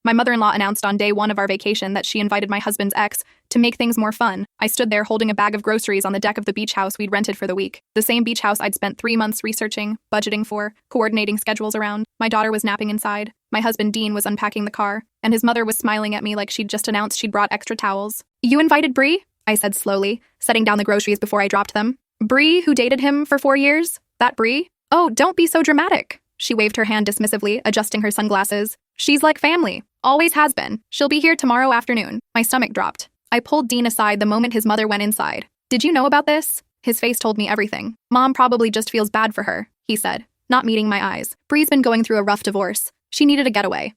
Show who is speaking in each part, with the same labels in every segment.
Speaker 1: My mother-in-law announced on day 1 of our vacation that she invited my husband's ex to make things more fun. I stood there holding a bag of groceries on the deck of the beach house we'd rented for the week. The same beach house I'd spent 3 months researching, budgeting for, coordinating schedules around. My daughter was napping inside. My husband Dean was unpacking the car, and his mother was smiling at me like she'd just announced she'd brought extra towels. "You invited Bree?" I said slowly, setting down the groceries before I dropped them. "Bree, who dated him for 4 years? That Bree? Oh, don't be so dramatic." She waved her hand dismissively, adjusting her sunglasses. "She's like family. Always has been. She'll be here tomorrow afternoon." My stomach dropped. I pulled Dean aside the moment his mother went inside. "Did you know about this?" His face told me everything. "Mom probably just feels bad for her," he said, not meeting my eyes. "Bree's been going through a rough divorce. She needed a getaway.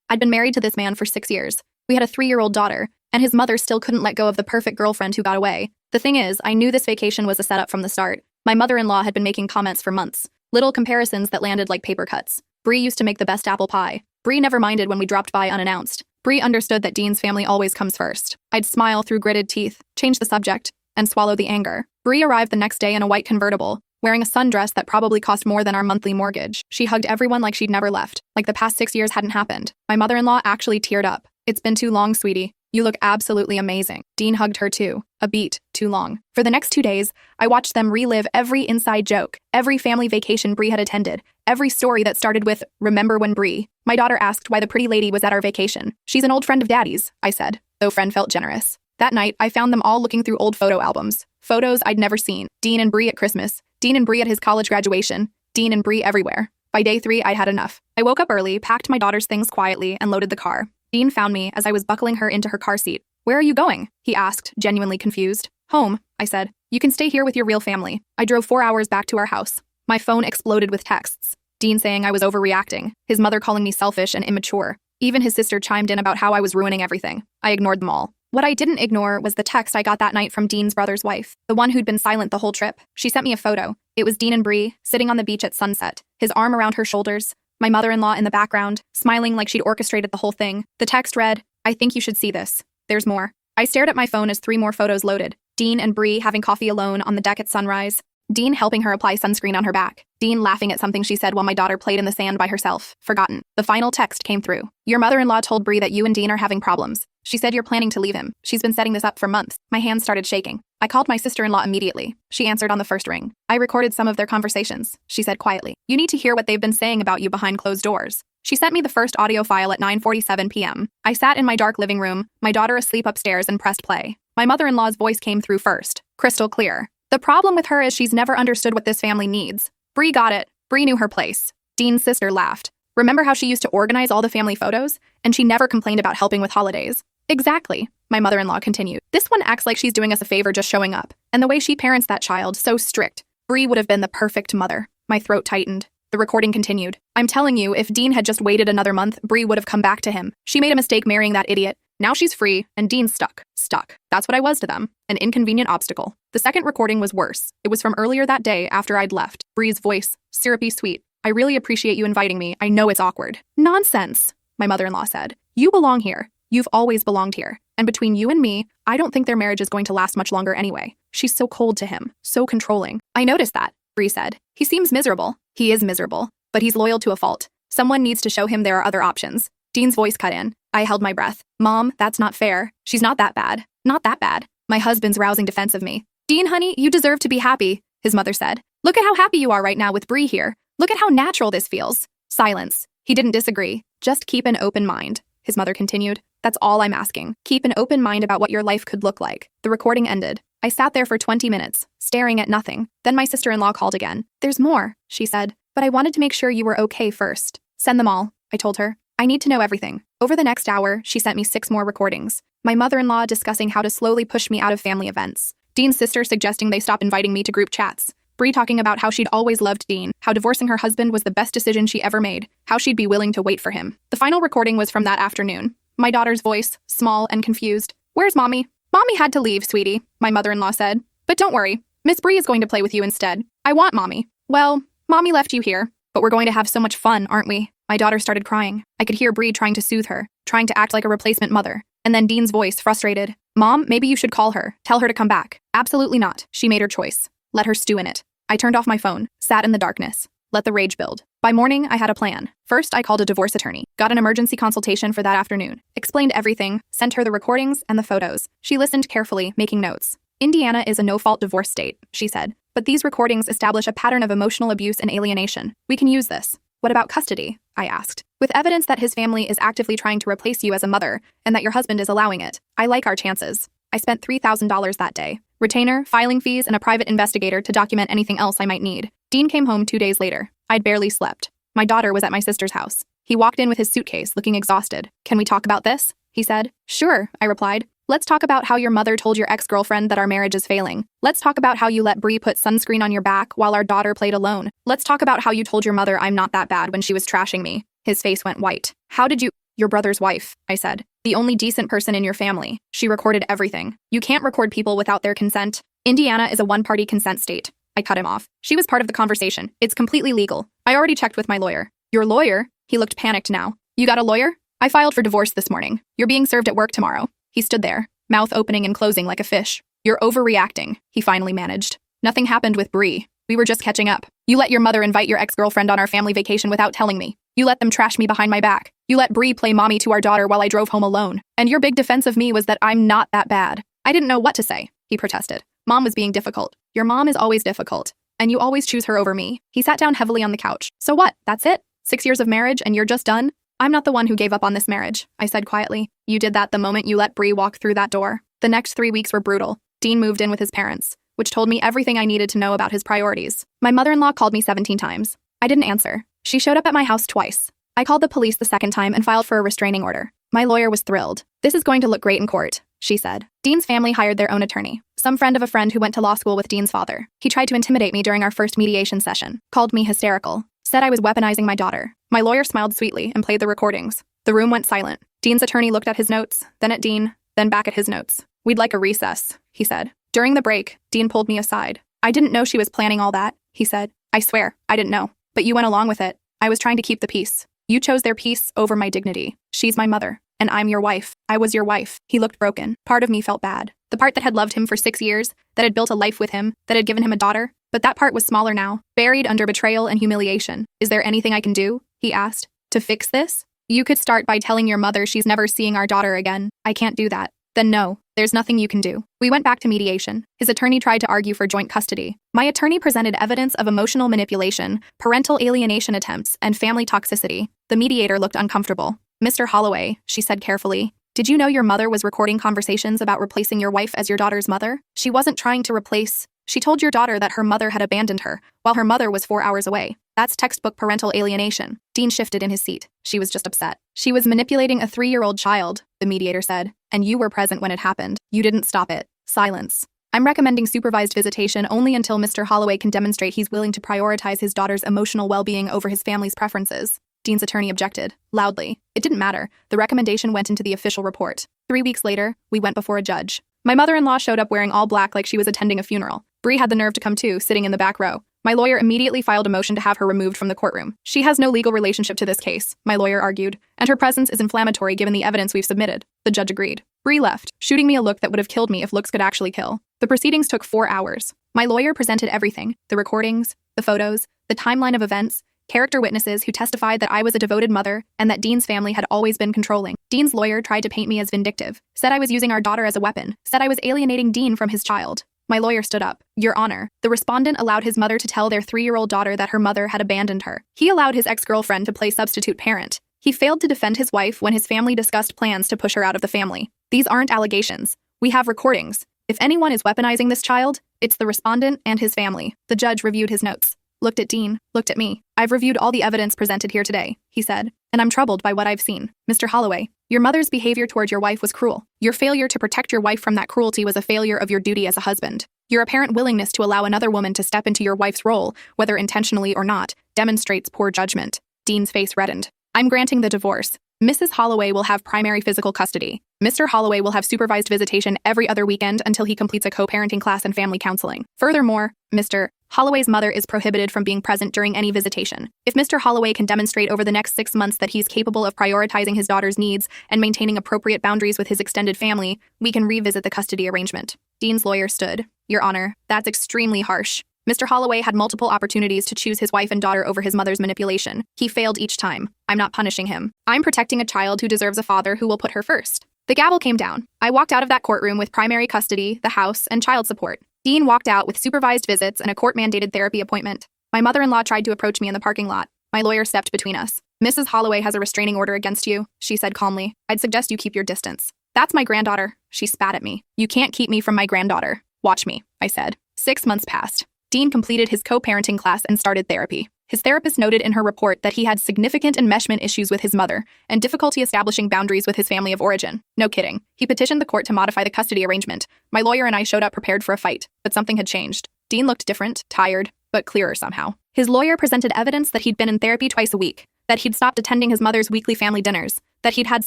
Speaker 1: I'd been married to this man for 6 years. We had a 3-year-old daughter, and his mother still couldn't let go of the perfect girlfriend who got away. The thing is, I knew this vacation was a setup from the start. My mother-in-law had been making comments for months. Little comparisons that landed like paper cuts. Bree used to make the best apple pie. Bree never minded when we dropped by unannounced. Bree understood that Dean's family always comes first. I'd smile through gritted teeth, change the subject, and swallow the anger. Bree arrived the next day in a white convertible, wearing a sundress that probably cost more than our monthly mortgage. She hugged everyone like she'd never left, like the past 6 years hadn't happened. My mother-in-law actually teared up. "It's been too long, sweetie. You look absolutely amazing." Dean hugged her too. A beat too long. For the next 2 days, I watched them relive every inside joke, every family vacation Bree had attended, every story that started with, "Remember when Bree?" My daughter asked why the pretty lady was at our vacation. "She's an old friend of Daddy's," I said, though friend felt generous. That night, I found them all looking through old photo albums. Photos I'd never seen. Dean and Bree at Christmas. Dean and Bree at his college graduation. Dean and Bree everywhere. By day 3, I'd had enough. I woke up early, packed my daughter's things quietly, and loaded the car. Dean found me as I was buckling her into her car seat. "Where are you going?" he asked, genuinely confused. "Home," I said. "You can stay here with your real family." I drove 4 hours back to our house. My phone exploded with texts. Dean saying I was overreacting, his mother calling me selfish and immature. Even his sister chimed in about how I was ruining everything. I ignored them all. What I didn't ignore was the text I got that night from Dean's brother's wife, the one who'd been silent the whole trip. She sent me a photo. It was Dean and Bree, sitting on the beach at sunset, his arm around her shoulders, my mother-in-law in the background, smiling like she'd orchestrated the whole thing. The text read, "I think you should see this. There's more." I stared at my phone as 3 more photos loaded. Dean and Bree having coffee alone on the deck at sunrise. Dean helping her apply sunscreen on her back. Dean laughing at something she said while my daughter played in the sand by herself. Forgotten. The final text came through. "Your mother-in-law told Bree that you and Dean are having problems. She said you're planning to leave him. She's been setting this up for months." My hands started shaking. I called my sister-in-law immediately. She answered on the first ring. "I recorded some of their conversations," she said quietly. "You need to hear what they've been saying about you behind closed doors." She sent me the first audio file at 9:47 p.m. I sat in my dark living room, my daughter asleep upstairs, and pressed play. My mother-in-law's voice came through first, crystal clear. "The problem with her is she's never understood what this family needs. Bree got it. Bree knew her place." Dean's sister laughed. "Remember how she used to organize all the family photos? And she never complained about helping with holidays." "Exactly," my mother-in-law continued. "This one acts like she's doing us a favor just showing up. And the way she parents that child, so strict. Bree would have been the perfect mother." My throat tightened. The recording continued. "I'm telling you, if Dean had just waited another month, Bree would have come back to him. She made a mistake marrying that idiot. Now she's free, and Dean's stuck. Stuck. That's what I was to them. An inconvenient obstacle." The second recording was worse. It was from earlier that day after I'd left. Bree's voice, syrupy sweet. "I really appreciate you inviting me. I know it's awkward." "Nonsense," my mother-in-law said. "You belong here. You've always belonged here. And between you and me, I don't think their marriage is going to last much longer anyway. She's so cold to him, so controlling." "I noticed that," Bree said. "He seems miserable." "He is miserable, but he's loyal to a fault. Someone needs to show him there are other options." Dean's voice cut in. I held my breath. "Mom, that's not fair. She's not that bad. Not that bad." My husband's rousing defense of me. "Dean, honey, you deserve to be happy," his mother said. "Look at how happy you are right now with Bree here. Look at how natural this feels." Silence. He didn't disagree. "Just keep an open mind," his mother continued. "That's all I'm asking. Keep an open mind about what your life could look like." The recording ended. I sat there for 20 minutes, staring at nothing. Then my sister-in-law called again. "There's more," she said. "But I wanted to make sure you were okay first." "Send them all," I told her. "I need to know everything." Over the next hour, she sent me 6 more recordings. My mother-in-law discussing how to slowly push me out of family events. Dean's sister suggesting they stop inviting me to group chats. Bree talking about how she'd always loved Dean, how divorcing her husband was the best decision she ever made, how she'd be willing to wait for him. The final recording was from that afternoon. My daughter's voice, small and confused. "Where's Mommy?" "Mommy had to leave, sweetie," my mother-in-law said. "But don't worry, Miss Bree is going to play with you instead. I want Mommy." "Well, Mommy left you here, but we're going to have so much fun, aren't we?" My daughter started crying. I could hear Bree trying to soothe her, trying to act like a replacement mother. And then Dean's voice, frustrated. "Mom, maybe you should call her. Tell her to come back." "Absolutely not. She made her choice. Let her stew in it." I turned off my phone, sat in the darkness, let the rage build. By morning, I had a plan. First, I called a divorce attorney, got an emergency consultation for that afternoon, explained everything, sent her the recordings and the photos. She listened carefully, making notes. Indiana is a no-fault divorce state, she said, but these recordings establish a pattern of emotional abuse and alienation. We can use this. What about custody? I asked. With evidence that his family is actively trying to replace you as a mother and that your husband is allowing it, I like our chances. I spent $3,000 that day. Retainer, filing fees, and a private investigator to document anything else I might need. Dean came home 2 days later. I'd barely slept. My daughter was at my sister's house. He walked in with his suitcase, looking exhausted. Can we talk about this? He said. Sure, I replied. Let's talk about how your mother told your ex-girlfriend that our marriage is failing. Let's talk about how you let Bree put sunscreen on your back while our daughter played alone. Let's talk about how you told your mother I'm not that bad when she was trashing me. His face went white. How did you— Your brother's wife, I said. The only decent person in your family. She recorded everything. You can't record people without their consent. Indiana is a one-party consent state. I cut him off. She was part of the conversation. It's completely legal. I already checked with my lawyer. Your lawyer? He looked panicked now. You got a lawyer? I filed for divorce this morning. You're being served at work tomorrow. He stood there, mouth opening and closing like a fish. You're overreacting, he finally managed. Nothing happened with Bree. We were just catching up. You let your mother invite your ex-girlfriend on our family vacation without telling me. You let them trash me behind my back. You let Bree play mommy to our daughter while I drove home alone. And your big defense of me was that I'm not that bad. I didn't know what to say, he protested. Mom was being difficult. Your mom is always difficult. And you always choose her over me. He sat down heavily on the couch. So what? That's it? 6 years of marriage and you're just done? I'm not the one who gave up on this marriage, I said quietly. You did that the moment you let Bree walk through that door. The next 3 weeks were brutal. Dean moved in with his parents, which told me everything I needed to know about his priorities. My mother-in-law called me 17 times. I didn't answer. She showed up at my house twice. I called the police the second time and filed for a restraining order. My lawyer was thrilled. This is going to look great in court, she said. Dean's family hired their own attorney, some friend of a friend who went to law school with Dean's father. He tried to intimidate me during our first mediation session, called me hysterical, said I was weaponizing my daughter. My lawyer smiled sweetly and played the recordings. The room went silent. Dean's attorney looked at his notes, then at Dean, then back at his notes. We'd like a recess, he said. During the break, Dean pulled me aside. I didn't know she was planning all that, he said. I swear, I didn't know. But you went along with it. I was trying to keep the peace. You chose their peace over my dignity. She's my mother, and I'm your wife. I was your wife. He looked broken. Part of me felt bad. The part that had loved him for 6 years, that had built a life with him, that had given him a daughter. But that part was smaller now, buried under betrayal and humiliation. Is there anything I can do? He asked. To fix this? You could start by telling your mother she's never seeing our daughter again. I can't do that. Then no, there's nothing you can do. We went back to mediation. His attorney tried to argue for joint custody. My attorney presented evidence of emotional manipulation, parental alienation attempts, and family toxicity. The mediator looked uncomfortable. Mr. Holloway, she said carefully, did you know your mother was recording conversations about replacing your wife as your daughter's mother? She wasn't trying to replace. She told your daughter that her mother had abandoned her, while her mother was 4 hours away. That's textbook parental alienation. Dean shifted in his seat. She was just upset. She was manipulating a 3-year-old child, the mediator said, and you were present when it happened. You didn't stop it. Silence. I'm recommending supervised visitation only until Mr. Holloway can demonstrate he's willing to prioritize his daughter's emotional well-being over his family's preferences. Dean's attorney objected, loudly. It didn't matter. The recommendation went into the official report. 3 weeks later, we went before a judge. My mother-in-law showed up wearing all black like she was attending a funeral. Bree had the nerve to come too, sitting in the back row. My lawyer immediately filed a motion to have her removed from the courtroom. She has no legal relationship to this case, my lawyer argued, and her presence is inflammatory given the evidence we've submitted. The judge agreed. Bree left, shooting me a look that would have killed me if looks could actually kill. The proceedings took 4 hours. My lawyer presented everything, the recordings, the photos, the timeline of events, character witnesses who testified that I was a devoted mother and that Dean's family had always been controlling. Dean's lawyer tried to paint me as vindictive, said I was using our daughter as a weapon, said I was alienating Dean from his child. My lawyer stood up. Your Honor, the respondent allowed his mother to tell their 3-year-old daughter that her mother had abandoned her. He allowed his ex-girlfriend to play substitute parent. He failed to defend his wife when his family discussed plans to push her out of the family. These aren't allegations. We have recordings. If anyone is weaponizing this child, it's the respondent and his family. The judge reviewed his notes, looked at Dean, looked at me. I've reviewed all the evidence presented here today, he said, and I'm troubled by what I've seen. Mr. Holloway, your mother's behavior toward your wife was cruel. Your failure to protect your wife from that cruelty was a failure of your duty as a husband. Your apparent willingness to allow another woman to step into your wife's role, whether intentionally or not, demonstrates poor judgment. Dean's face reddened. I'm granting the divorce. Mrs. Holloway will have primary physical custody. Mr. Holloway will have supervised visitation every other weekend until he completes a co-parenting class and family counseling. Furthermore, Mr. Holloway's mother is prohibited from being present during any visitation. If Mr. Holloway can demonstrate over the next 6 months that he's capable of prioritizing his daughter's needs and maintaining appropriate boundaries with his extended family, we can revisit the custody arrangement. Dean's lawyer stood. Your Honor, that's extremely harsh. Mr. Holloway had multiple opportunities to choose his wife and daughter over his mother's manipulation. He failed each time. I'm not punishing him. I'm protecting a child who deserves a father who will put her first. The gavel came down. I walked out of that courtroom with primary custody, the house, and child support. Dean walked out with supervised visits and a court-mandated therapy appointment. My mother-in-law tried to approach me in the parking lot. My lawyer stepped between us. Mrs. Holloway has a restraining order against you, she said calmly. I'd suggest you keep your distance. That's my granddaughter. She spat at me. You can't keep me from my granddaughter. Watch me, I said. 6 months passed. Dean completed his co-parenting class and started therapy. His therapist noted in her report that he had significant enmeshment issues with his mother and difficulty establishing boundaries with his family of origin. No kidding. He petitioned the court to modify the custody arrangement. My lawyer and I showed up prepared for a fight, but something had changed. Dean looked different, tired, but clearer somehow. His lawyer presented evidence that he'd been in therapy twice a week, that he'd stopped attending his mother's weekly family dinners, that he'd had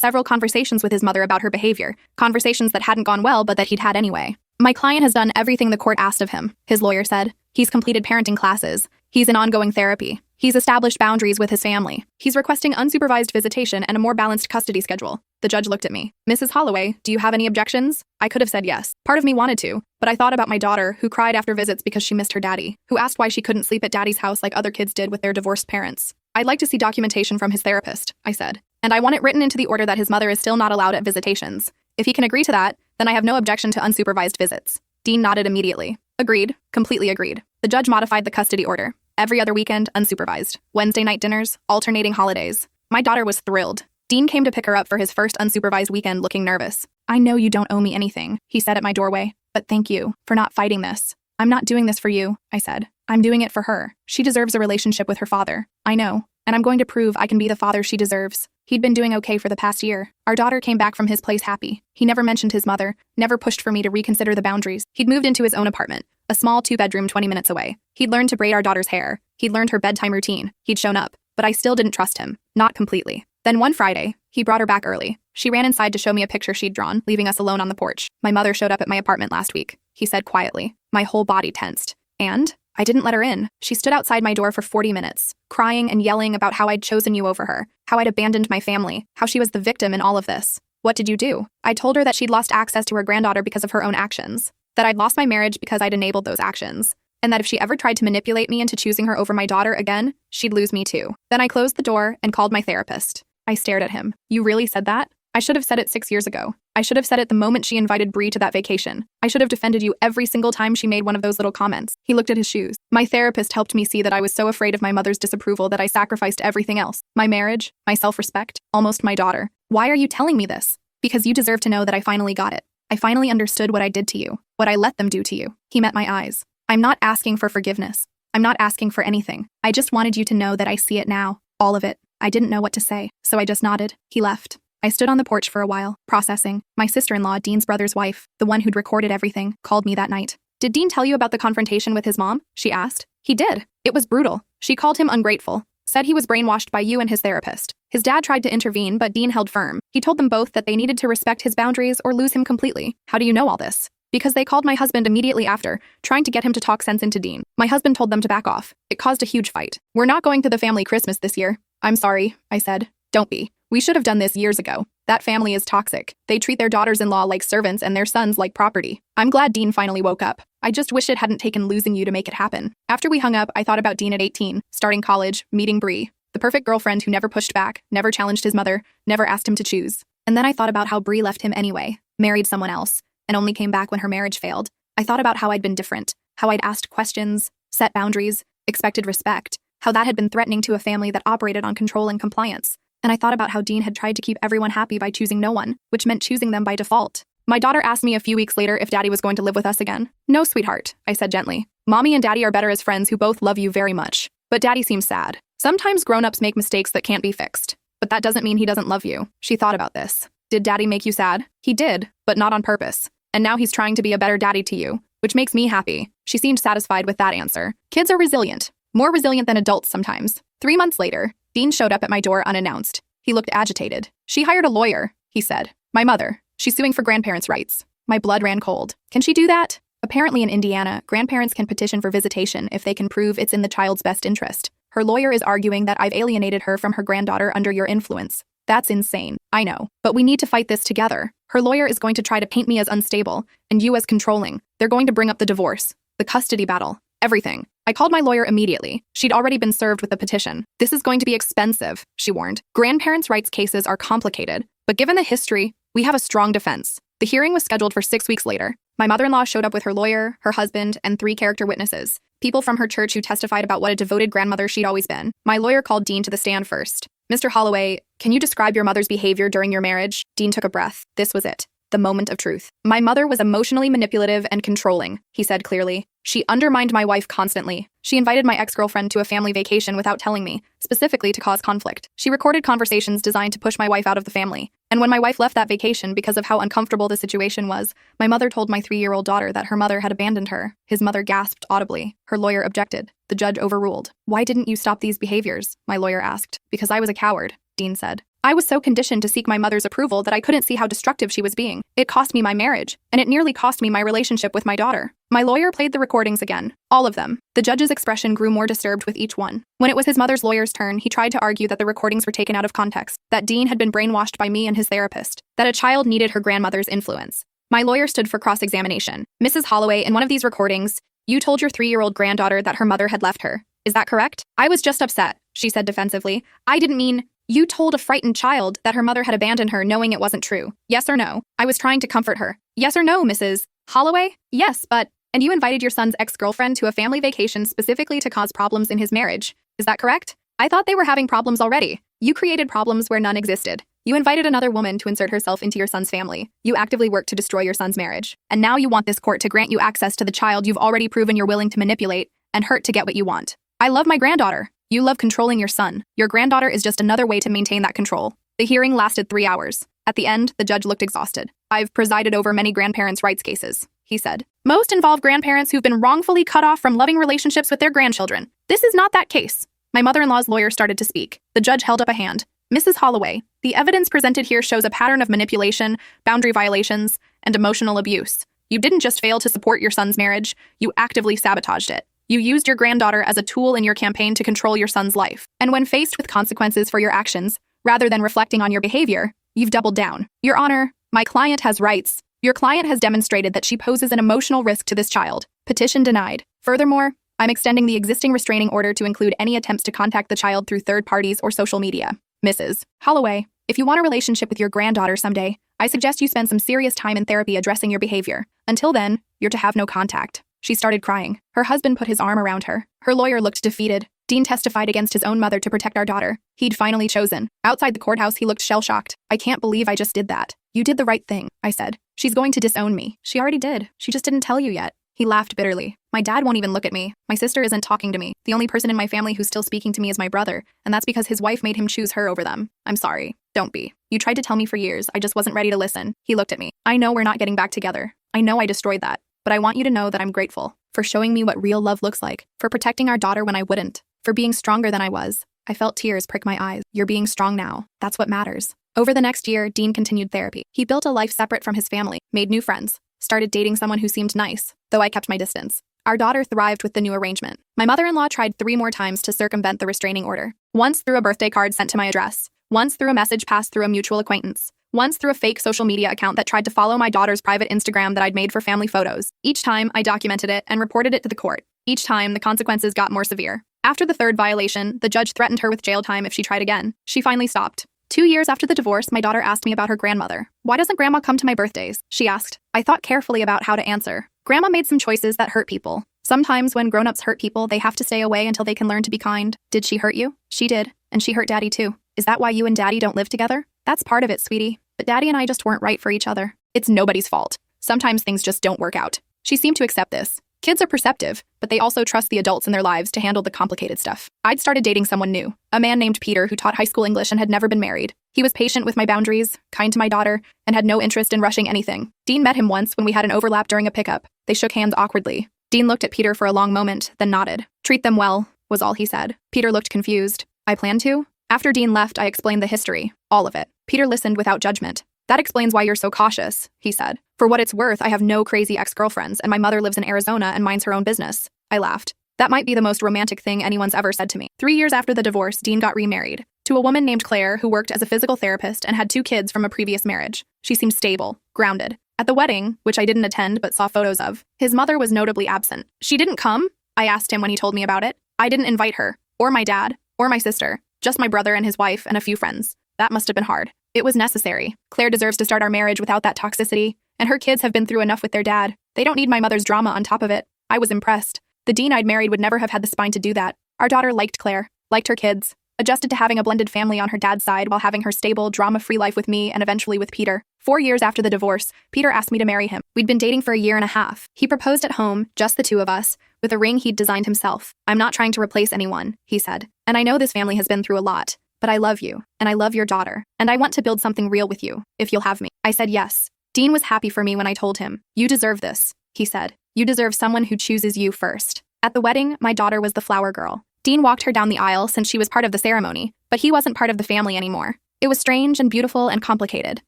Speaker 1: several conversations with his mother about her behavior, conversations that hadn't gone well but that he'd had anyway. My client has done everything the court asked of him, his lawyer said. He's completed parenting classes. He's in ongoing therapy. He's established boundaries with his family. He's requesting unsupervised visitation and a more balanced custody schedule. The judge looked at me. Mrs. Holloway, do you have any objections? I could have said yes. Part of me wanted to, but I thought about my daughter, who cried after visits because she missed her daddy, who asked why she couldn't sleep at daddy's house like other kids did with their divorced parents. I'd like to see documentation from his therapist, I said. And I want it written into the order that his mother is still not allowed at visitations. If he can agree to that, then I have no objection to unsupervised visits. Dean nodded immediately. Agreed. Completely agreed. The judge modified the custody order. Every other weekend, unsupervised. Wednesday night dinners, alternating holidays. My daughter was thrilled. Dean came to pick her up for his first unsupervised weekend looking nervous. I know you don't owe me anything, he said at my doorway, but thank you for not fighting this. I'm not doing this for you, I said. I'm doing it for her. She deserves a relationship with her father. I know. And I'm going to prove I can be the father she deserves. He'd been doing okay for the past year. Our daughter came back from his place happy. He never mentioned his mother, never pushed for me to reconsider the boundaries. He'd moved into his own apartment, a small 2-bedroom 20 minutes away. He'd learned to braid our daughter's hair. He'd learned her bedtime routine. He'd shown up, but I still didn't trust him. Not completely. Then one Friday, he brought her back early. She ran inside to show me a picture she'd drawn, leaving us alone on the porch. My mother showed up at my apartment last week, he said quietly. My whole body tensed. And I didn't let her in. She stood outside my door for 40 minutes, crying and yelling about how I'd chosen you over her, how I'd abandoned my family, how she was the victim in all of this. What did you do? I told her that she'd lost access to her granddaughter because of her own actions, that I'd lost my marriage because I'd enabled those actions, and that if she ever tried to manipulate me into choosing her over my daughter again, she'd lose me too. Then I closed the door and called my therapist. I stared at him. You really said that? I should have said it 6 years ago. I should have said it the moment she invited Bree to that vacation. I should have defended you every single time she made one of those little comments. He looked at his shoes. My therapist helped me see that I was so afraid of my mother's disapproval that I sacrificed everything else. My marriage, my self-respect, almost my daughter. Why are you telling me this? Because you deserve to know that I finally got it. I finally understood what I did to you, what I let them do to you. He met my eyes. I'm not asking for forgiveness. I'm not asking for anything. I just wanted you to know that I see it now. All of it. I didn't know what to say, so I just nodded. He left. I stood on the porch for a while, processing. My sister-in-law, Dean's brother's wife, the one who'd recorded everything, called me that night. Did Dean tell you about the confrontation with his mom? She asked. He did. It was brutal. She called him ungrateful, said he was brainwashed by you and his therapist. His dad tried to intervene, but Dean held firm. He told them both that they needed to respect his boundaries or lose him completely. How do you know all this? Because they called my husband immediately after, trying to get him to talk sense into Dean. My husband told them to back off. It caused a huge fight. We're not going to the family Christmas this year. I'm sorry, I said. Don't be. We should have done this years ago. That family is toxic. They treat their daughters-in-law like servants and their sons like property. I'm glad Dean finally woke up. I just wish it hadn't taken losing you to make it happen. After we hung up, I thought about Dean at 18, starting college, meeting Bree, the perfect girlfriend who never pushed back, never challenged his mother, never asked him to choose. And then I thought about how Bree left him anyway, married someone else, and only came back when her marriage failed. I thought about how I'd been different, how I'd asked questions, set boundaries, expected respect, how that had been threatening to a family that operated on control and compliance. And I thought about how Dean had tried to keep everyone happy by choosing no one, which meant choosing them by default. My daughter asked me a few weeks later if Daddy was going to live with us again. No, sweetheart, I said gently. Mommy and Daddy are better as friends who both love you very much. But Daddy seems sad. Sometimes grown-ups make mistakes that can't be fixed. But that doesn't mean he doesn't love you. She thought about this. Did Daddy make you sad? He did, but not on purpose. And now he's trying to be a better daddy to you, which makes me happy. She seemed satisfied with that answer. Kids are resilient. More resilient than adults sometimes. 3 months later, Dean showed up at my door unannounced. He looked agitated. She hired a lawyer, he said. My mother. She's suing for grandparents' rights. My blood ran cold. Can she do that? Apparently in Indiana, grandparents can petition for visitation if they can prove it's in the child's best interest. Her lawyer is arguing that I've alienated her from her granddaughter under your influence. That's insane. I know. But we need to fight this together. Her lawyer is going to try to paint me as unstable, and you as controlling. They're going to bring up the divorce, the custody battle, Everything. I called my lawyer immediately. She'd already been served with the petition. This is going to be expensive, she warned. Grandparents' rights cases are complicated, but given the history, we have a strong defense. The hearing was scheduled for 6 weeks later. My mother-in-law showed up with her lawyer, her husband, and 3 character witnesses. People from her church who testified about what a devoted grandmother she'd always been. My lawyer called Dean to the stand first. Mr. Holloway, can you describe your mother's behavior during your marriage? Dean took a breath. This was it. The moment of truth. My mother was emotionally manipulative and controlling, he said clearly. She undermined my wife constantly. She invited my ex-girlfriend to a family vacation without telling me, specifically to cause conflict. She recorded conversations designed to push my wife out of the family. And when my wife left that vacation because of how uncomfortable the situation was, my mother told my 3-year-old daughter that her mother had abandoned her. His mother gasped audibly. Her lawyer objected. The judge overruled. Why didn't you stop these behaviors? My lawyer asked. Because I was a coward, Dean said. I was so conditioned to seek my mother's approval that I couldn't see how destructive she was being. It cost me my marriage, and it nearly cost me my relationship with my daughter. My lawyer played the recordings again. All of them. The judge's expression grew more disturbed with each one. When it was his mother's lawyer's turn, he tried to argue that the recordings were taken out of context, that Dean had been brainwashed by me and his therapist, that a child needed her grandmother's influence. My lawyer stood for cross-examination. Mrs. Holloway, in one of these recordings, you told your 3-year-old granddaughter that her mother had left her. Is that correct? I was just upset, she said defensively. I didn't mean... You told a frightened child that her mother had abandoned her knowing it wasn't true. Yes or no? I was trying to comfort her. Yes or no, Mrs. Holloway? Yes, but... And you invited your son's ex-girlfriend to a family vacation specifically to cause problems in his marriage. Is that correct? I thought they were having problems already. You created problems where none existed. You invited another woman to insert herself into your son's family. You actively worked to destroy your son's marriage. And now you want this court to grant you access to the child you've already proven you're willing to manipulate and hurt to get what you want. I love my granddaughter. You love controlling your son. Your granddaughter is just another way to maintain that control. The hearing lasted 3 hours. At the end, the judge looked exhausted. I've presided over many grandparents' rights cases, he said. Most involve grandparents who've been wrongfully cut off from loving relationships with their grandchildren. This is not that case. My mother-in-law's lawyer started to speak. The judge held up a hand. Mrs. Holloway, the evidence presented here shows a pattern of manipulation, boundary violations, and emotional abuse. You didn't just fail to support your son's marriage, you actively sabotaged it. You used your granddaughter as a tool in your campaign to control your son's life. And when faced with consequences for your actions, rather than reflecting on your behavior, you've doubled down. Your Honor, my client has rights. Your client has demonstrated that she poses an emotional risk to this child. Petition denied. Furthermore, I'm extending the existing restraining order to include any attempts to contact the child through third parties or social media. Mrs. Holloway, if you want a relationship with your granddaughter someday, I suggest you spend some serious time in therapy addressing your behavior. Until then, you're to have no contact. She started crying. Her husband put his arm around her. Her lawyer looked defeated. Dean testified against his own mother to protect our daughter. He'd finally chosen. Outside the courthouse, he looked shell-shocked. I can't believe I just did that. You did the right thing, I said. She's going to disown me. She already did. She just didn't tell you yet. He laughed bitterly. My dad won't even look at me. My sister isn't talking to me. The only person in my family who's still speaking to me is my brother, and that's because his wife made him choose her over them. I'm sorry. Don't be. You tried to tell me for years. I just wasn't ready to listen. He looked at me. I know we're not getting back together. I know I destroyed that. But I want you to know that I'm grateful for showing me what real love looks like, for protecting our daughter when I wouldn't, for being stronger than I was. I felt tears prick my eyes. You're being strong now. That's what matters. Over the next year, Dean continued therapy. He built a life separate from his family, made new friends, started dating someone who seemed nice, though I kept my distance. Our daughter thrived with the new arrangement. My mother-in-law tried 3 more times to circumvent the restraining order. Once through a birthday card sent to my address. Once through a message passed through a mutual acquaintance. Once through a fake social media account that tried to follow my daughter's private Instagram that I'd made for family photos. Each time, I documented it and reported it to the court. Each time, the consequences got more severe. After the 3rd violation, the judge threatened her with jail time if she tried again. She finally stopped. 2 years after the divorce, my daughter asked me about her grandmother. Why doesn't Grandma come to my birthdays? She asked. I thought carefully about how to answer. Grandma made some choices that hurt people. Sometimes when grown-ups hurt people, they have to stay away until they can learn to be kind. Did she hurt you? She did. And she hurt Daddy too. Is that why you and Daddy don't live together? That's part of it, sweetie. But Daddy and I just weren't right for each other. It's nobody's fault. Sometimes things just don't work out. She seemed to accept this. Kids are perceptive, but they also trust the adults in their lives to handle the complicated stuff. I'd started dating someone new, a man named Peter who taught high school English and had never been married. He was patient with my boundaries, kind to my daughter, and had no interest in rushing anything. Dean met him once when we had an overlap during a pickup. They shook hands awkwardly. Dean looked at Peter for a long moment, then nodded. Treat them well, was all he said. Peter looked confused. I plan to? After Dean left, I explained the history, all of it. Peter listened without judgment. That explains why you're so cautious, he said. For what it's worth, I have no crazy ex-girlfriends, and my mother lives in Arizona and minds her own business. I laughed. That might be the most romantic thing anyone's ever said to me. 3 years after the divorce, Dean got remarried to a woman named Claire who worked as a physical therapist and had 2 kids from a previous marriage. She seemed stable, grounded. At the wedding, which I didn't attend but saw photos of, his mother was notably absent. She didn't come, I asked him when he told me about it. I didn't invite her, or my dad, or my sister, just my brother and his wife and a few friends. That must have been hard. It was necessary. Claire deserves to start our marriage without that toxicity, and her kids have been through enough with their dad. They don't need my mother's drama on top of it. I was impressed. The dean I'd married would never have had the spine to do that. Our daughter liked Claire, liked her kids, adjusted to having a blended family on her dad's side while having her stable, drama-free life with me and eventually with Peter. 4 years after the divorce, Peter asked me to marry him. We'd been dating for a year and a half. He proposed at home, just the two of us, with a ring he'd designed himself. "I'm not trying to replace anyone," he said. "And I know this family has been through a lot, but I love you, and I love your daughter, and I want to build something real with you, if you'll have me." I said yes. Dean was happy for me when I told him. "You deserve this," he said. "You deserve someone who chooses you first." At the wedding, my daughter was the flower girl. Dean walked her down the aisle since she was part of the ceremony, but he wasn't part of the family anymore. It was strange and beautiful and complicated.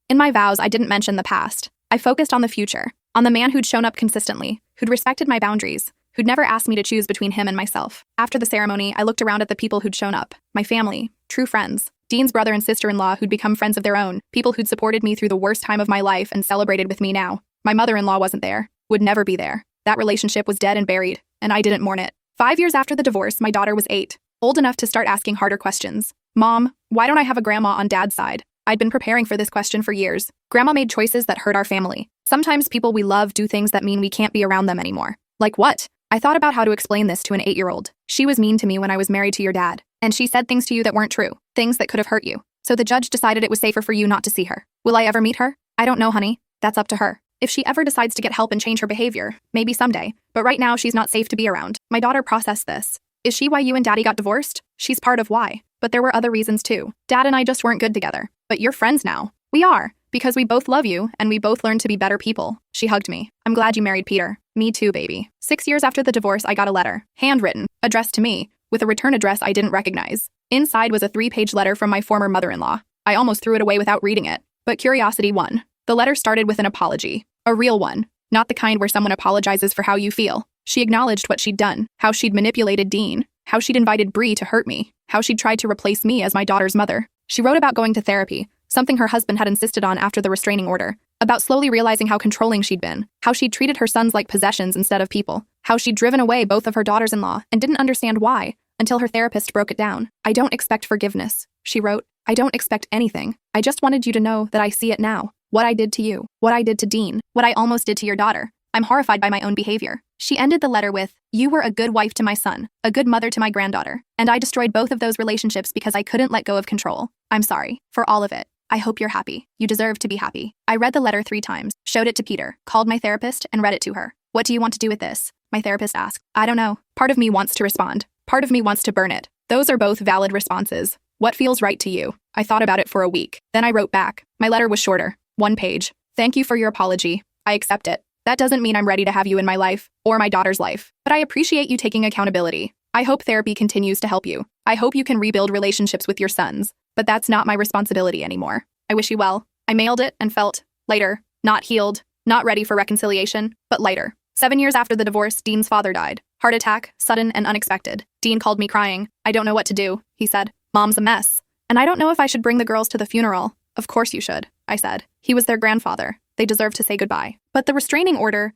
Speaker 1: In my vows, I didn't mention the past. I focused on the future, on the man who'd shown up consistently, who'd respected my boundaries, who'd never asked me to choose between him and myself. After the ceremony, I looked around at the people who'd shown up, my family, true friends, Dean's brother and sister-in-law who'd become friends of their own, people who'd supported me through the worst time of my life and celebrated with me now. My mother-in-law wasn't there, would never be there. That relationship was dead and buried, and I didn't mourn it. 5 years after the divorce, my daughter was 8, old enough to start asking harder questions. "Mom, why don't I have a grandma on Dad's side?" I'd been preparing for this question for years. Grandma made choices that hurt our family. Sometimes people we love do things that mean we can't be around them anymore. Like what? I thought about how to explain this to an 8-year-old. "She was mean to me when I was married to your dad, and she said things to you that weren't true, things that could have hurt you. So the judge decided it was safer for you not to see her. Will I ever meet her? I don't know, honey. That's up to her. If she ever decides to get help and change her behavior, maybe someday. But right now, she's not safe to be around." My daughter processed this. "Is she why you and Daddy got divorced?" "She's part of why. But there were other reasons too. Dad and I just weren't good together. But you're friends now." "We are, because we both love you, and we both learned to be better people." She hugged me. "I'm glad you married Peter." "Me too, baby." 6 years after the divorce, I got a letter, handwritten, addressed to me, with a return address I didn't recognize. Inside was a 3-page letter from my former mother-in-law. I almost threw it away without reading it, but curiosity won. The letter started with an apology. A real one. Not the kind where someone apologizes for how you feel. She acknowledged what she'd done, how she'd manipulated Dean, how she'd invited Bree to hurt me, how she'd tried to replace me as my daughter's mother. She wrote about going to therapy, something her husband had insisted on after the restraining order, about slowly realizing how controlling she'd been, how she'd treated her sons like possessions instead of people, how she'd driven away both of her daughters-in-law and didn't understand why, until her therapist broke it down. "I don't expect forgiveness," she wrote. "I don't expect anything. I just wanted you to know that I see it now. What I did to you, what I did to Dean, what I almost did to your daughter. I'm horrified by my own behavior." She ended the letter with, "You were a good wife to my son, a good mother to my granddaughter, and I destroyed both of those relationships because I couldn't let go of control. I'm sorry for all of it. I hope you're happy. You deserve to be happy." I read the letter 3 times, showed it to Peter, called my therapist, and read it to her. "What do you want to do with this?" My therapist asked. "I don't know. Part of me wants to respond. Part of me wants to burn it. Those are both valid responses. What feels right to you?" I thought about it for a week. Then I wrote back. My letter was shorter. 1 page. "Thank you for your apology. I accept it. That doesn't mean I'm ready to have you in my life, or my daughter's life, but I appreciate you taking accountability. I hope therapy continues to help you. I hope you can rebuild relationships with your sons, but that's not my responsibility anymore. I wish you well." I mailed it and felt lighter, not healed, not ready for reconciliation, but lighter. 7 years after the divorce, Dean's father died. Heart attack, sudden and unexpected. Dean called me crying. "I don't know what to do," he said. "Mom's a mess. And I don't know if I should bring the girls to the funeral." "Of course you should," I said. He was their grandfather. They deserve to say goodbye. "But the restraining order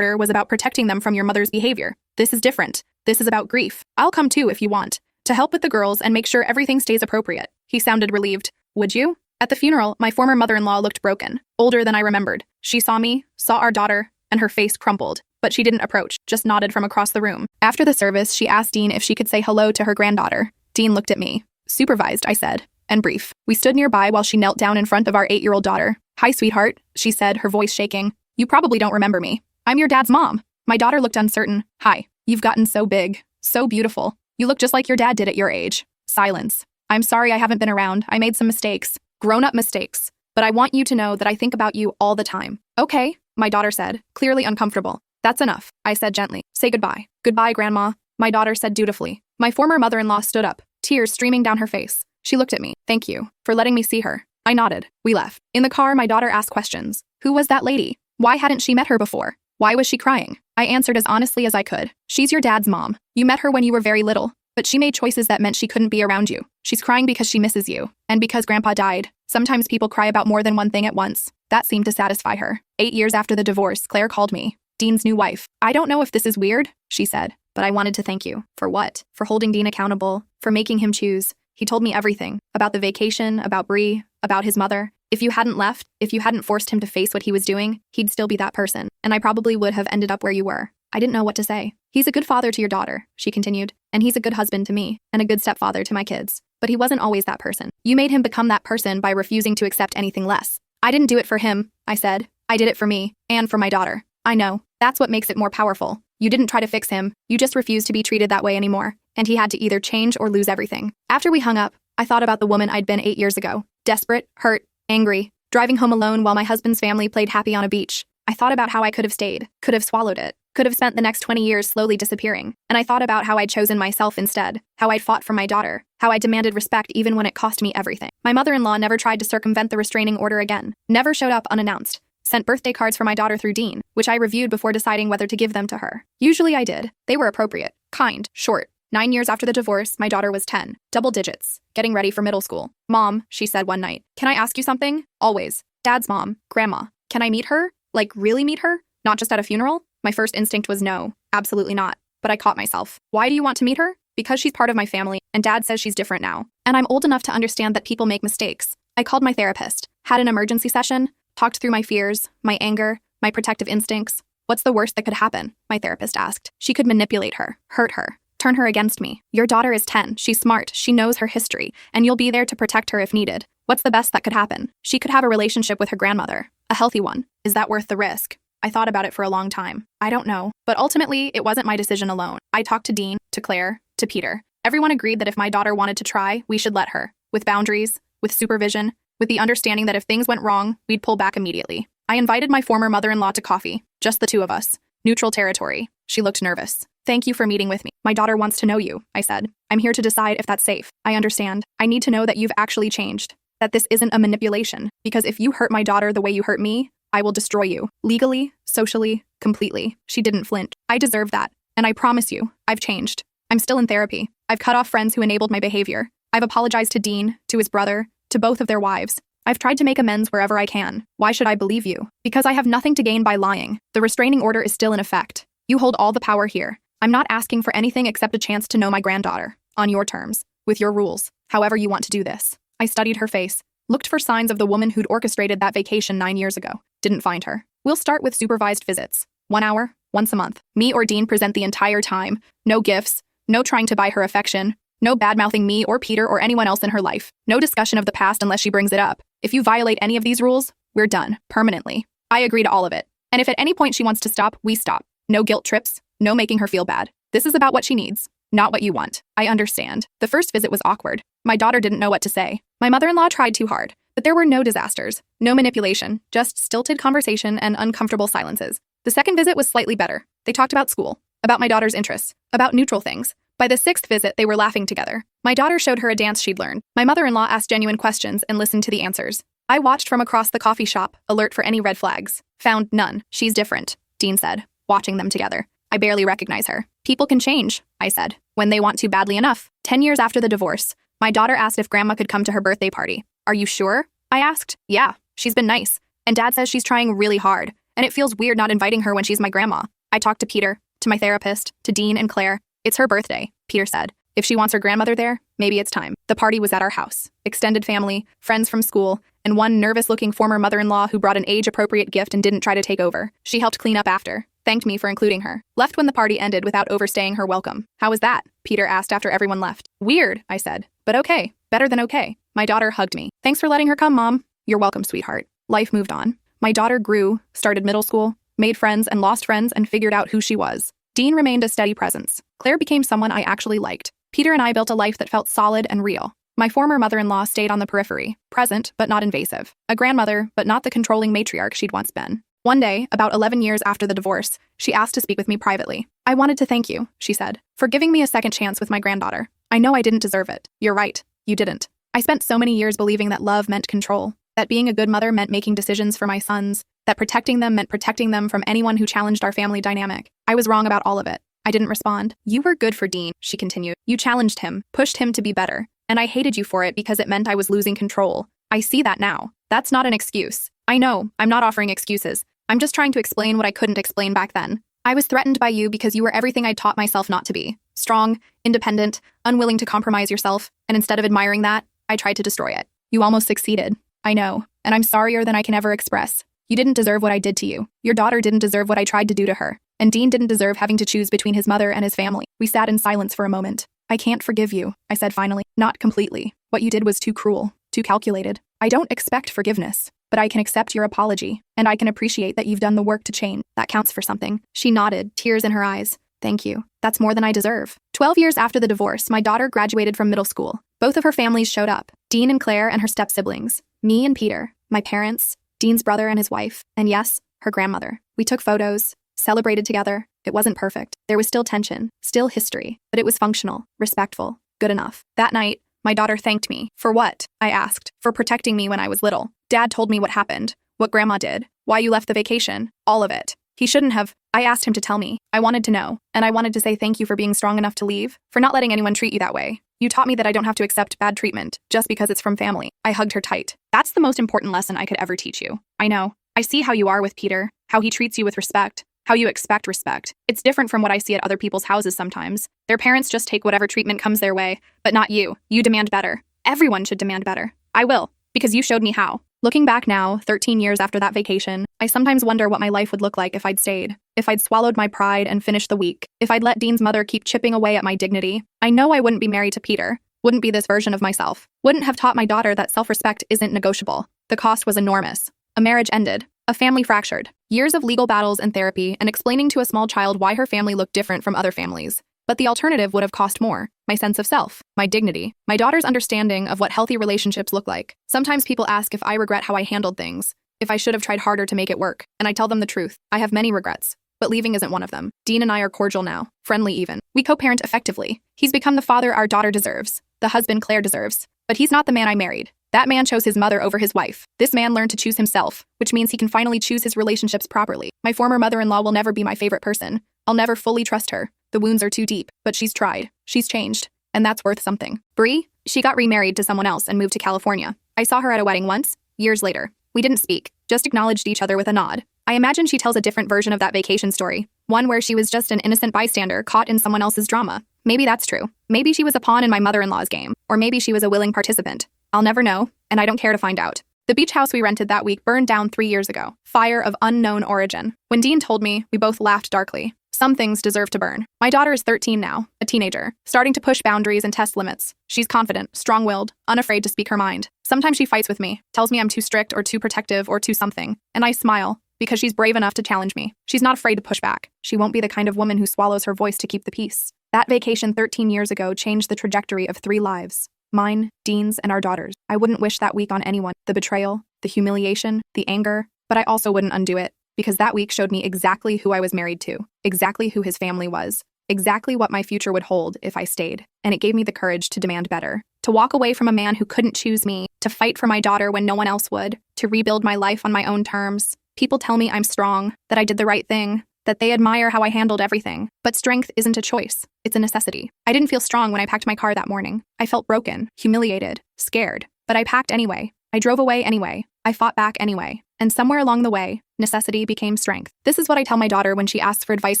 Speaker 1: was about protecting them from your mother's behavior. This is different. This is about grief. I'll come too if you want, to help with the girls and make sure everything stays appropriate." He sounded relieved. "Would you?" At the funeral, my former mother-in-law looked broken, older than I remembered. She saw me, saw our daughter, and her face crumpled. But she didn't approach, just nodded from across the room. After the service, she asked Dean if she could say hello to her granddaughter. Dean looked at me. "Supervised," I said, and brief. We stood nearby while she knelt down in front of our 8-year-old daughter. "Hi, sweetheart," she said, her voice shaking. "You probably don't remember me. I'm your dad's mom." My daughter looked uncertain. "Hi. You've gotten so big, so beautiful. You look just like your dad did at your age." Silence. "I'm sorry I haven't been around. I made some mistakes. Grown-up mistakes. But I want you to know that I think about you all the time." "Okay," my daughter said, clearly uncomfortable. "That's enough," I said gently. "Say goodbye." "Goodbye, Grandma," my daughter said dutifully. My former mother-in-law stood up, tears streaming down her face. She looked at me. "Thank you for letting me see her." I nodded. We left. In the car, my daughter asked questions. Who was that lady? Why hadn't she met her before? Why was she crying? I answered as honestly as I could. "She's your dad's mom. You met her when you were very little, but she made choices that meant she couldn't be around you. She's crying because she misses you, and because Grandpa died. Sometimes people cry about more than one thing at once." That seemed to satisfy her. 8 years after the divorce, Claire called me, Dean's new wife. "I don't know if this is weird," she said, But I wanted to thank you. For what? For holding Dean accountable, for making him choose. He told me everything. About the vacation, about Bree, about his mother. If you hadn't left, if you hadn't forced him to face what he was doing, he'd still be that person. And I probably would have ended up where you were. I didn't know what to say. He's a good father to your daughter, she continued. And he's a good husband to me, and a good stepfather to my kids. But he wasn't always that person. You made him become that person by refusing to accept anything less. I didn't do it for him, I said. I did it for me, and for my daughter. I know. That's what makes it more powerful. You didn't try to fix him. You just refused to be treated that way anymore. And he had to either change or lose everything. After we hung up, I thought about the woman I'd been 8 years ago. Desperate, hurt, angry, driving home alone while my husband's family played happy on a beach. I thought about how I could have stayed, could have swallowed it, could have spent the next 20 years slowly disappearing. And I thought about how I'd chosen myself instead, how I'd fought for my daughter, how I demanded respect even when it cost me everything. My mother-in-law never tried to circumvent the restraining order again, never showed up unannounced, sent birthday cards for my daughter through Dean, which I reviewed before deciding whether to give them to her. Usually I did. They were appropriate, kind, short. 9 years after the divorce, my daughter was 10, double digits, getting ready for middle school. Mom, she said one night, can I ask you something? Always. Dad's mom, Grandma. Can I meet her? Like, really meet her? Not just at a funeral? My first instinct was no, absolutely not. But I caught myself. Why do you want to meet her? Because she's part of my family, and Dad says she's different now. And I'm old enough to understand that people make mistakes. I called my therapist, had an emergency session, talked through my fears, my anger, my protective instincts. What's the worst that could happen? My therapist asked. She could manipulate her, hurt her, turn her against me. Your daughter is 10, she's smart, she knows her history, and you'll be there to protect her if needed. What's the best that could happen? She could have a relationship with her grandmother, a healthy one. Is that worth the risk? I thought about it for a long time. I don't know. But ultimately, it wasn't my decision alone. I talked to Dean, to Claire, to Peter. Everyone agreed that if my daughter wanted to try, we should let her. With boundaries, with supervision, with the understanding that if things went wrong, we'd pull back immediately. I invited my former mother-in-law to coffee, just the two of us. Neutral territory. She looked nervous. Thank you for meeting with me. My daughter wants to know you, I said. I'm here to decide if that's safe. I understand. I need to know that you've actually changed. That this isn't a manipulation. Because if you hurt my daughter the way you hurt me, I will destroy you. Legally, socially, completely. She didn't flinch. I deserve that. And I promise you, I've changed. I'm still in therapy. I've cut off friends who enabled my behavior. I've apologized to Dean, to his brother, to both of their wives. I've tried to make amends wherever I can. Why should I believe you? Because I have nothing to gain by lying. The restraining order is still in effect. You hold all the power here. I'm not asking for anything except a chance to know my granddaughter. On your terms. With your rules. However you want to do this. I studied her face. Looked for signs of the woman who'd orchestrated that vacation 9 years ago. Didn't find her. We'll start with supervised visits. 1 hour, once a month. Me or Dean present the entire time. No gifts. No trying to buy her affection. No bad-mouthing me or Peter or anyone else in her life. No discussion of the past unless she brings it up. If you violate any of these rules, we're done. Permanently. I agree to all of it. And if at any point she wants to stop, we stop. No guilt trips. No making her feel bad. This is about what she needs. Not what you want. I understand. The first visit was awkward. My daughter didn't know what to say. My mother-in-law tried too hard. But there were no disasters. No manipulation. Just stilted conversation and uncomfortable silences. The second visit was slightly better. They talked about school. About my daughter's interests. About neutral things. By the 6th visit, they were laughing together. My daughter showed her a dance she'd learned. My mother-in-law asked genuine questions and listened to the answers. I watched from across the coffee shop, alert for any red flags. Found none. She's different, Dean said, watching them together. I barely recognize her. People can change, I said, when they want to badly enough. 10 years after the divorce, my daughter asked if Grandma could come to her birthday party. Are you sure? I asked. Yeah, she's been nice. And Dad says she's trying really hard, and it feels weird not inviting her when she's my grandma. I talked to Peter, to my therapist, to Dean and Claire. It's her birthday, Peter said. If she wants her grandmother there, maybe it's time. The party was at our house. Extended family, friends from school, and one nervous-looking former mother-in-law who brought an age-appropriate gift and didn't try to take over. She helped clean up after. Thanked me for including her. Left when the party ended without overstaying her welcome. How was that? Peter asked after everyone left. Weird, I said. But okay. Better than okay. My daughter hugged me. Thanks for letting her come, Mom. You're welcome, sweetheart. Life moved on. My daughter grew, started middle school, made friends and lost friends and figured out who she was. Dean remained a steady presence. Claire became someone I actually liked. Peter and I built a life that felt solid and real. My former mother-in-law stayed on the periphery, present but not invasive. A grandmother, but not the controlling matriarch she'd once been. One day, about 11 years after the divorce, she asked to speak with me privately. I wanted to thank you, she said, for giving me a second chance with my granddaughter. I know I didn't deserve it. You're right. You didn't. I spent so many years believing that love meant control, that being a good mother meant making decisions for my sons, that protecting them meant protecting them from anyone who challenged our family dynamic. I was wrong about all of it. I didn't respond. You were good for Dean, she continued. You challenged him, pushed him to be better, and I hated you for it because it meant I was losing control. I see that now. That's not an excuse. I know, I'm not offering excuses. I'm just trying to explain what I couldn't explain back then. I was threatened by you because you were everything I taught myself not to be. Strong, independent, unwilling to compromise yourself, and instead of admiring that, I tried to destroy it. You almost succeeded. I know, and I'm sorrier than I can ever express. You didn't deserve what I did to you. Your daughter didn't deserve what I tried to do to her. And Dean didn't deserve having to choose between his mother and his family. We sat in silence for a moment. I can't forgive you, I said finally. Not completely. What you did was too cruel, too calculated. I don't expect forgiveness, but I can accept your apology, and I can appreciate that you've done the work to change. That counts for something. She nodded, tears in her eyes. Thank you. That's more than I deserve. 12 years after the divorce, my daughter graduated from middle school. Both of her families showed up. Dean and Claire and her step-siblings. Me and Peter. My parents. Dean's brother and his wife. And yes, her grandmother. We took photos. Celebrated together. It wasn't perfect. There was still tension. Still history. But it was functional. Respectful. Good enough. That night, my daughter thanked me. For what? I asked. For protecting me when I was little. Dad told me what happened. What Grandma did. Why you left the vacation. All of it. He shouldn't have. I asked him to tell me. I wanted to know. And I wanted to say thank you for being strong enough to leave. For not letting anyone treat you that way. You taught me that I don't have to accept bad treatment just because it's from family. I hugged her tight. That's the most important lesson I could ever teach you. I know. I see how you are with Peter. How he treats you with respect. How you expect respect. It's different from what I see at other people's houses sometimes. Their parents just take whatever treatment comes their way. But not you. You demand better. Everyone should demand better. I will. Because you showed me how. Looking back now, 13 years after that vacation, I sometimes wonder what my life would look like if I'd stayed. If I'd swallowed my pride and finished the week. If I'd let Dean's mother keep chipping away at my dignity. I know I wouldn't be married to Peter. Wouldn't be this version of myself. Wouldn't have taught my daughter that self-respect isn't negotiable. The cost was enormous. A marriage ended. A family fractured. Years of legal battles and therapy and explaining to a small child why her family looked different from other families. But the alternative would have cost more. My sense of self. My dignity. My daughter's understanding of what healthy relationships look like. Sometimes people ask if I regret how I handled things. If I should have tried harder to make it work. And I tell them the truth. I have many regrets. But leaving isn't one of them. Dean and I are cordial now. Friendly even. We co-parent effectively. He's become the father our daughter deserves. The husband Claire deserves. But he's not the man I married. That man chose his mother over his wife. This man learned to choose himself, which means he can finally choose his relationships properly. My former mother-in-law will never be my favorite person. I'll never fully trust her. The wounds are too deep, but she's tried. She's changed. And that's worth something. Bree? She got remarried to someone else and moved to California. I saw her at a wedding once, years later. We didn't speak, just acknowledged each other with a nod. I imagine she tells a different version of that vacation story. One where she was just an innocent bystander caught in someone else's drama. Maybe that's true. Maybe she was a pawn in my mother-in-law's game. Or maybe she was a willing participant. I'll never know, and I don't care to find out. The beach house we rented that week burned down 3 years ago. Fire of unknown origin. When Dean told me, we both laughed darkly. Some things deserve to burn. My daughter is 13 now, a teenager, starting to push boundaries and test limits. She's confident, strong-willed, unafraid to speak her mind. Sometimes she fights with me, tells me I'm too strict or too protective or too something. And I smile, because she's brave enough to challenge me. She's not afraid to push back. She won't be the kind of woman who swallows her voice to keep the peace. That vacation 13 years ago changed the trajectory of 3 lives. Mine, Dean's, and our daughter's. I wouldn't wish that week on anyone. The betrayal, the humiliation, the anger, but I also wouldn't undo it, because that week showed me exactly who I was married to, exactly who his family was, exactly what my future would hold if I stayed, and it gave me the courage to demand better, to walk away from a man who couldn't choose me, to fight for my daughter when no one else would, to rebuild my life on my own terms. People tell me I'm strong, that I did the right thing, that they admire how I handled everything. But strength isn't a choice. It's a necessity. I didn't feel strong when I packed my car that morning. I felt broken, humiliated, scared. But I packed anyway. I drove away anyway. I fought back anyway. And somewhere along the way, necessity became strength. This is what I tell my daughter when she asks for advice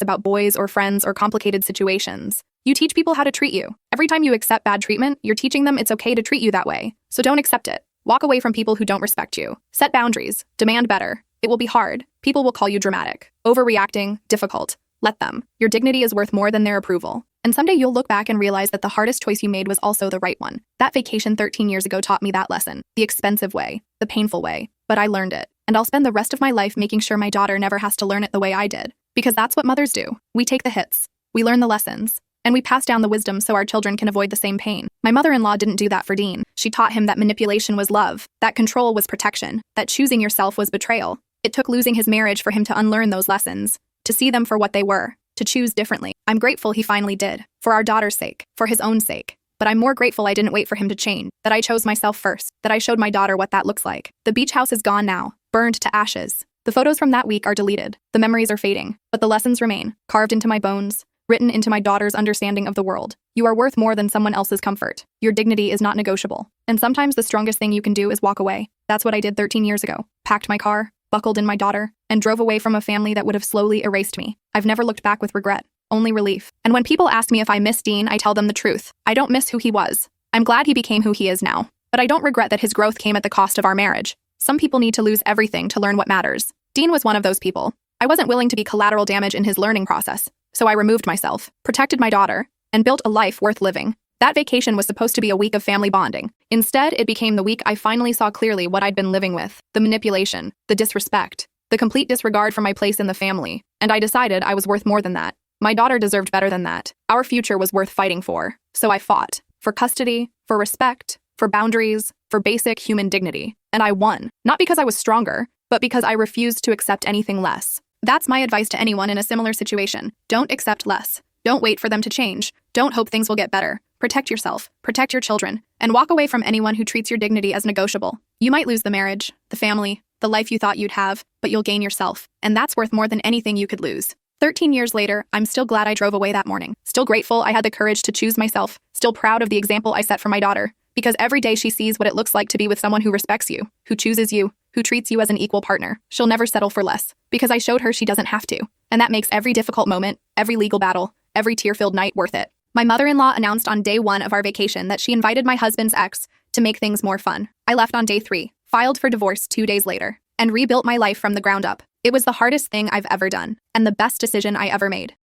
Speaker 1: about boys or friends or complicated situations. You teach people how to treat you. Every time you accept bad treatment, you're teaching them it's okay to treat you that way. So don't accept it. Walk away from people who don't respect you. Set boundaries. Demand better. It will be hard. People will call you dramatic, overreacting, difficult. Let them. Your dignity is worth more than their approval. And someday you'll look back and realize that the hardest choice you made was also the right one. That vacation 13 years ago taught me that lesson. The expensive way. The painful way. But I learned it. And I'll spend the rest of my life making sure my daughter never has to learn it the way I did. Because that's what mothers do. We take the hits. We learn the lessons. And we pass down the wisdom so our children can avoid the same pain. My mother-in-law didn't do that for Dean. She taught him that manipulation was love. That control was protection. That choosing yourself was betrayal. It took losing his marriage for him to unlearn those lessons, to see them for what they were, to choose differently. I'm grateful he finally did, for our daughter's sake, for his own sake. But I'm more grateful I didn't wait for him to change, that I chose myself first, that I showed my daughter what that looks like. The beach house is gone now, burned to ashes. The photos from that week are deleted. The memories are fading, but the lessons remain, carved into my bones, written into my daughter's understanding of the world. You are worth more than someone else's comfort. Your dignity is not negotiable. And sometimes the strongest thing you can do is walk away. That's what I did 13 years ago. Packed my car, buckled in my daughter, and drove away from a family that would have slowly erased me. I've never looked back with regret, only relief. And when people ask me if I miss Dean, I tell them the truth. I don't miss who he was. I'm glad he became who he is now. But I don't regret that his growth came at the cost of our marriage. Some people need to lose everything to learn what matters. Dean was one of those people. I wasn't willing to be collateral damage in his learning process, so I removed myself, protected my daughter, and built a life worth living. That vacation was supposed to be a week of family bonding. Instead, it became the week I finally saw clearly what I'd been living with: the manipulation, the disrespect, the complete disregard for my place in the family. And I decided I was worth more than that. My daughter deserved better than that. Our future was worth fighting for. So I fought. For custody, for respect, for boundaries, for basic human dignity. And I won. Not because I was stronger, but because I refused to accept anything less. That's my advice to anyone in a similar situation. Don't accept less. Don't wait for them to change. Don't hope things will get better. Protect yourself, protect your children, and walk away from anyone who treats your dignity as negotiable. You might lose the marriage, the family, the life you thought you'd have, but you'll gain yourself, and that's worth more than anything you could lose. 13 years later, I'm still glad I drove away that morning. Still grateful I had the courage to choose myself. Still proud of the example I set for my daughter. Because every day she sees what it looks like to be with someone who respects you, who chooses you, who treats you as an equal partner. She'll never settle for less, because I showed her she doesn't have to. And that makes every difficult moment, every legal battle, every tear-filled night worth it. My mother-in-law announced on day 1 of our vacation that she invited my husband's ex to make things more fun. I left on day 3, filed for divorce 2 days later, and rebuilt my life from the ground up. It was the hardest thing I've ever done, and the best decision I ever made.